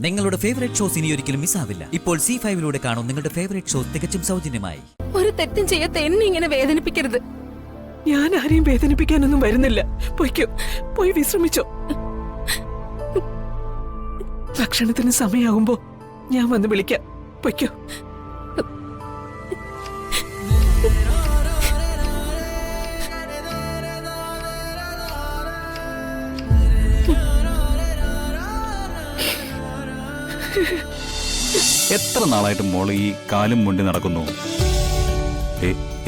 നിങ്ങളുടെ favourite shows ഇനി ഒരിക്കലും മിസ്സാവില്ല. ഇപ്പോൾ C5 കാണും നിങ്ങളുടെ ഫേവറേറ്റ് ഷോസ് തികച്ചും സൗജന്യമായി. ഒരു തെറ്റും ചെയ്യാത്ത എന്നെ ഇങ്ങനെ വേദനിപ്പിക്കരുത്. ഞാൻ ആരെയും വേദനിപ്പിക്കാനൊന്നും വരുന്നില്ല. പൊയ്ക്കോ, പോയി വിശ്രമിച്ചോ. ഭക്ഷണത്തിന് സമയാകുമ്പോ ഞാൻ വന്ന് വിളിക്കാം. പൊയ്ക്കോ. എത്ര നാളായിട്ട് മോള് ഈ കാലും മുണ്ടി നടക്കുന്നു?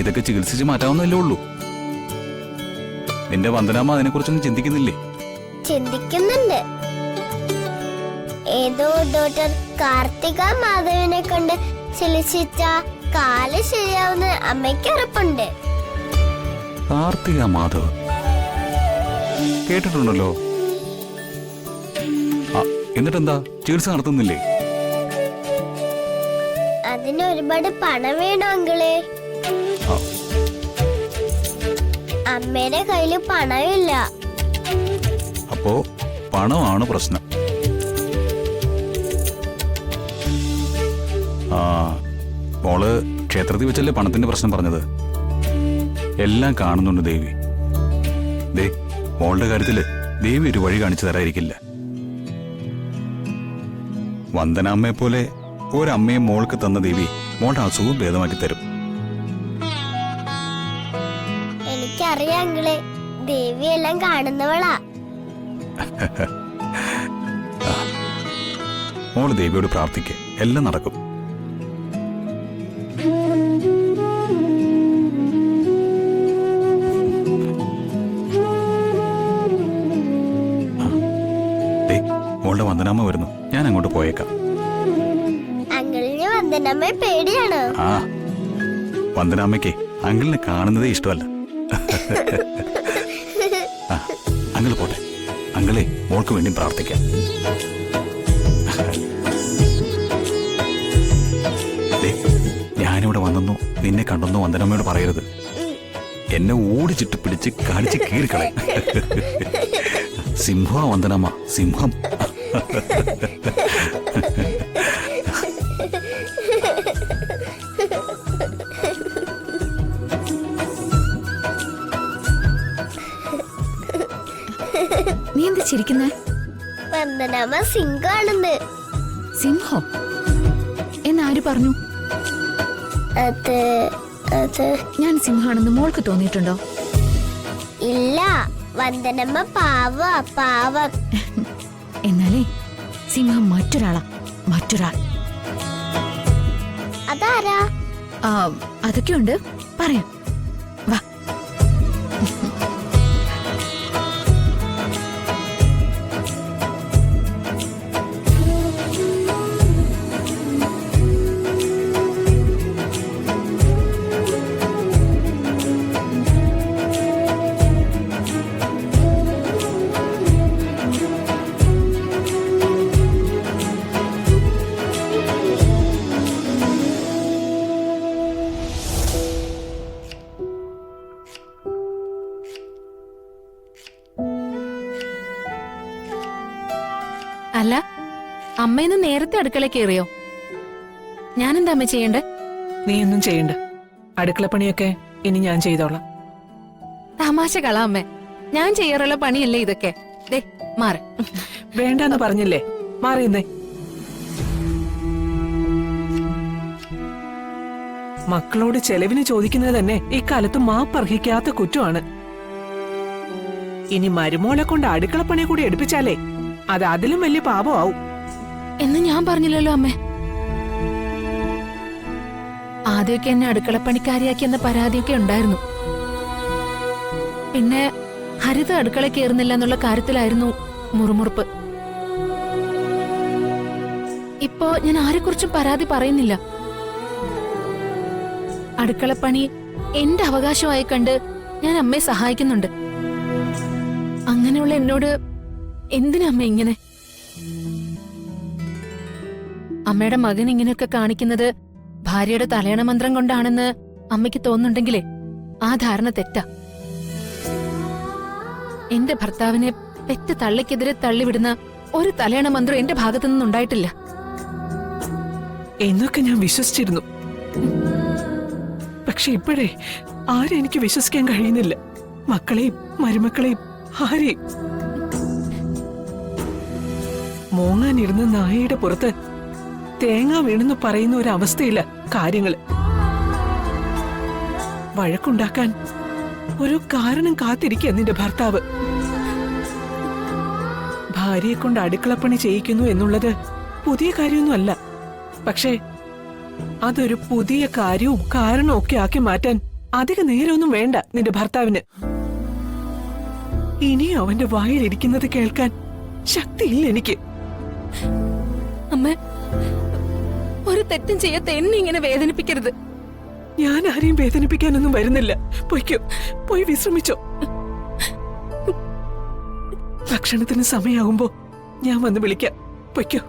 ഇതൊക്കെ ചികിത്സിച്ച് മാറ്റാവുന്നല്ലേ ഉള്ളൂ. നിന്റെ വന്ദനാമ്മ അതിനെ കുറിച്ചൊന്നും ചിന്തിക്കുന്നില്ലേ? ചിന്തിക്കുന്നുണ്ട്. ഏതോ ഡോക്ടർ കാർത്തിക മാധവനെ കൊണ്ട് ചികിത്സിച്ച കാല് ശരിയാവുന്ന അമ്മയ്ക്ക് ഉറപ്പുണ്ട്. കാർത്തിക മാധവ് കേട്ടിട്ടുണ്ടല്ലോ. എന്നിട്ടെന്താ ചികിത്സ നടത്തുന്നില്ലേ? അതിന് ഒരുപാട് പണം വേണോ അങ്കിളെ? അമ്മയുടെ കയ്യില് പണമില്ല. അപ്പോ പണമാണ് പ്രശ്നം. മോള് ക്ഷേത്രത്തിൽ വെച്ചല്ലേ പണത്തിന്റെ പ്രശ്നം പറഞ്ഞത്? എല്ലാം കാണുന്നുണ്ട് ദേവി. മോളുടെ കാര്യത്തില് ദേവി ഒരു വഴി കാണിച്ചു തരാതിരിക്കില്ല. വന്ദനാമ്മയെ പോലെ ഒരമ്മയെ മോൾക്ക് തന്ന ദേവി മോളുടെ അസുഖം ഭേദമാക്കി തരും. എനിക്കറിയാം അങ്കിളെ, ദേവി എല്ലാം കാണുന്നവളാ. മോള് ദേവിയോട് പ്രാർത്ഥിക്ക്, എല്ലാം നടക്കും. മോളുടെ വന്ദനാമ്മ വരുന്നു, ഞാൻ അങ്ങോട്ട് പോയേക്കാം. അങ്കിളിന് വന്ദനാമ്മയെ പേടിയാണോ? വന്ദനാമ്മയ്ക്ക് അങ്കിളിനെ കാണുന്നതേ ഇഷ്ടമല്ല. അങ്കിൾ പോട്ടെ. അങ്കിളെ മോൾക്ക് വേണ്ടി പ്രാർത്ഥിക്കാം. ഞാനിവിടെ വന്നെന്നോ നിന്നെ കണ്ടെന്നോ വന്ദനാമ്മയോട് പറയരുത്. എന്നെ ഓടിച്ചിട്ട് പിടിച്ച് കാണിച്ച് കീറിക്കളയും. സിംഹ വന്ദനാമ്മ, സിംഹം. നീ എന്താ ചിരിക്കുന്നേ? വന്ദനാമ്മ സിംഹമാണെന്ന്. സിംഹം എന്നാര് പറഞ്ഞു? അത് ഞാൻ സിംഹാണെന്ന് മോൾക്ക് തോന്നിയിട്ടുണ്ടോ? ഇല്ല, വന്ദനമ്മ പാവം. എന്നാലേ സിംഹം മറ്റൊരാളാ, മറ്റൊരാൾ. അതാരാ? അതൊക്കെയുണ്ട്, പറയാം. വാ. അല്ല, അമ്മയിന്ന് നേരത്തെ അടുക്കള കയറിയോ? ഞാനെന്താ അമ്മ ചെയ്യണ്ടേ? നീ ഒന്നും ചെയ്യണ്ട. അടുക്കളപ്പണിയൊക്കെ ഇനി ഞാൻ ചെയ്തോളാം. തമാശ കള അമ്മേ, ഞാൻ ചെയ്യാറുള്ള പണിയല്ലേ ഇതൊക്കെ. ദേ മാറ്. വേണ്ടെന്ന് പറഞ്ഞില്ലേ, മാറിയുന്നേ. മക്കളോട് ചെലവിന് ചോദിക്കുന്നത് തന്നെ ഇക്കാലത്ത് മാപ്പർഹിക്കാത്ത കുറ്റമാണ്. ഇനി മരുമോളെ കൊണ്ട് അടുക്കളപ്പണി കൂടി എടുപ്പിച്ചാലേ അത് അതിലും വലിയ പാപമാവും എന്ന് ഞാൻ പറഞ്ഞില്ലല്ലോ അമ്മേ. ആദ്യമൊക്കെ എന്നെ അടുക്കളപ്പണിക്കാരിയാക്കിയെന്ന പരാതിയൊക്കെ ഉണ്ടായിരുന്നു. പിന്നെ ഹരിത അടുക്കള കയറുന്നില്ല എന്നുള്ള കാര്യത്തിലായിരുന്നു മുറുമുറുപ്പ്. ഇപ്പോ ഞാൻ ആരെക്കുറിച്ചും പരാതി പറയുന്നില്ല. അടുക്കളപ്പണി എന്റെ അവകാശമായി കണ്ട് ഞാൻ അമ്മയെ സഹായിക്കുന്നുണ്ട്. അങ്ങനെയുള്ള എന്നോട് എന്തിനാ അമ്മ ഇങ്ങനെ? അമ്മയുടെ മകൻ ഇങ്ങനെയൊക്കെ കാണിക്കുന്നത് ഭാര്യയുടെ തലയണ മന്ത്രം കൊണ്ടാണെന്ന് അമ്മയ്ക്ക് തോന്നുന്നുണ്ടെങ്കിലേ ആ ധാരണ തെറ്റാ. എന്റെ ഭർത്താവിനെ പെറ്റ് തള്ളിക്കെതിരെ തള്ളിവിടുന്ന ഒരു തലയണ മന്ത്രം എന്റെ ഭാഗത്തു നിന്നുണ്ടായിട്ടില്ല. എന്നൊക്കെ ഞാൻ വിശ്വസിച്ചിരുന്നു. പക്ഷെ ഇപ്പോഴേ ആരെയും എനിക്ക് വിശ്വസിക്കാൻ കഴിയുന്നില്ല. മക്കളെയും മരുമക്കളെയും ആരെയും. മോങ്ങാനിരുന്ന നായയുടെ പുറത്ത് തേങ്ങ വീണെന്ന് പറയുന്ന ഒരു അവസ്ഥയില്ല കാര്യങ്ങള്. വഴക്കുണ്ടാക്കാൻ ഒരു കാരണം കാത്തിരിക്കുക നിന്റെ ഭർത്താവ്. ഭാര്യയെ കൊണ്ട് അടുക്കളപ്പണി ചെയ്യിക്കുന്നു എന്നുള്ളത് പുതിയ കാര്യമൊന്നുമല്ല. പക്ഷേ അതൊരു പുതിയ കാര്യവും കാരണവും ഒക്കെ ആക്കി മാറ്റാൻ അധിക നേരമൊന്നും വേണ്ട നിന്റെ ഭർത്താവിന്. ഇനി അവന്റെ വായിലിരിക്കുന്നത് കേൾക്കാൻ ശക്തിയില്ല എനിക്ക്. അമ്മ, ഒരു തെറ്റും ചെയ്യാത്ത എന്നെ ഇങ്ങനെ വേദനിപ്പിക്കരുത്. ഞാൻ ആരെയും വേദനിപ്പിക്കാനൊന്നും വരുന്നില്ല. പൊയ്ക്കോ, പോയി വിശ്രമിച്ചോ. ഭക്ഷണത്തിന് സമയാകുമ്പോ ഞാൻ വന്ന് വിളിക്കാം. പൊയ്ക്കോ.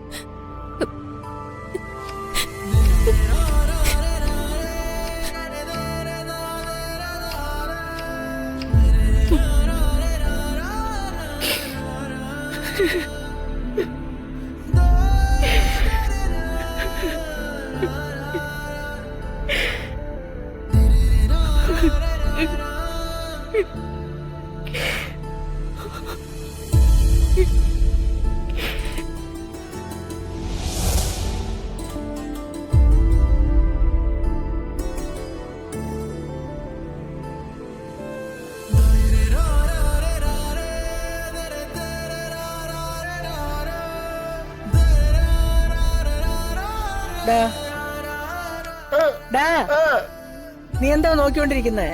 നീ എന്താ നോക്കിക്കൊണ്ടിരിക്കുന്നേ?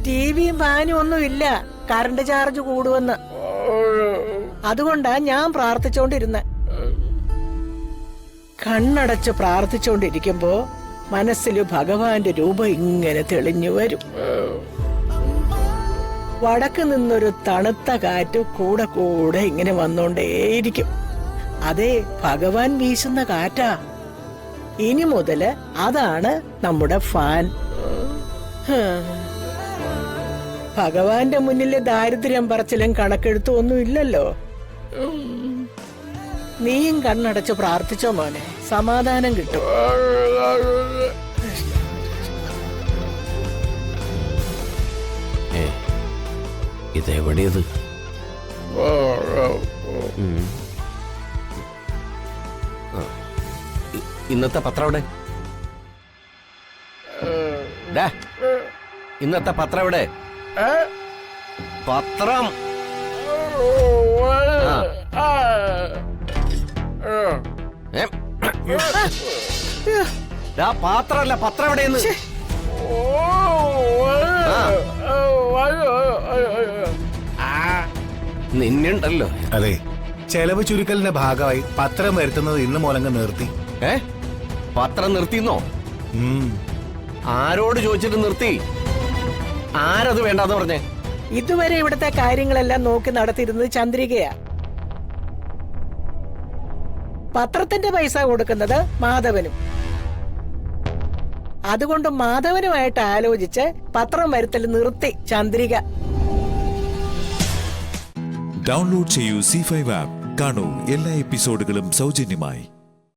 ടിവിയും ഫാനും ഒന്നും ഇല്ല, കറണ്ട് ചാർജ് കൂടുവെന്ന്. അതുകൊണ്ടാ ഞാൻ പ്രാർത്ഥിച്ചോണ്ടിരുന്ന. കണ്ണടച്ച് പ്രാർത്ഥിച്ചോണ്ടിരിക്കുമ്പോ മനസ്സിൽ ഭഗവാന്റെ രൂപം ഇങ്ങനെ തെളിഞ്ഞു വരും. വടക്ക് നിന്നൊരു തണുത്ത കാറ്റ് കൂടെ കൂടെ ഇങ്ങനെ വന്നോണ്ടേയിരിക്കും. അതെ, ഭഗവാൻ വീശുന്ന കാറ്റാ. ഇനി മുതല് അതാണ് നമ്മുടെ ഫാൻ. ഭഗവാന്റെ മുന്നിലെ ദാരിദ്ര്യം പറച്ചിലും കണക്കെഴുത്തും ഒന്നും ഇല്ലല്ലോ. നീയും കണ്ണടച്ച് പ്രാർത്ഥിച്ചോ മോനെ, സമാധാനം കിട്ടും. ഇതെവിടെയത്? ഇന്നത്തെ പത്രം എവിടെ? ഇന്നത്തെ പത്രം എവിടെ? പത്രം പാത്രമല്ല, പത്രം എവിടെയെന്ന്. നിന്നുണ്ടല്ലോ. അതെ, ചെലവ് ചുരുക്കലിന്റെ ഭാഗമായി പത്രം വരുത്തുന്നത് ഇന്ന് മുതലങ്ങ് നിർത്തി. പത്രം നിർത്തിന്നോ? ആരോട് ചോദിച്ചിട്ട് നിർത്തി? ആരത് വേണ്ടാന്ന് പറഞ്ഞേ? ഇതുവരെ ഇവിടുത്തെ കാര്യങ്ങളെല്ലാം നോക്കി നടത്തിയിരുന്നത് ചന്ദ്രികയാ. പത്രത്തിന്റെ പൈസ കൊടുക്കുന്നത് മാധവനും. അതുകൊണ്ട് മാധവനുമായിട്ട് ആലോചിച്ച് പത്രം വരുത്തൽ നിർത്തി ചന്ദ്രിക. ഡൗൺലോഡ് ചെയ്യൂ C5 ആപ്പ്. കാണൂ എല്ലാ എപ്പിസോഡുകളും സൗജന്യമായി.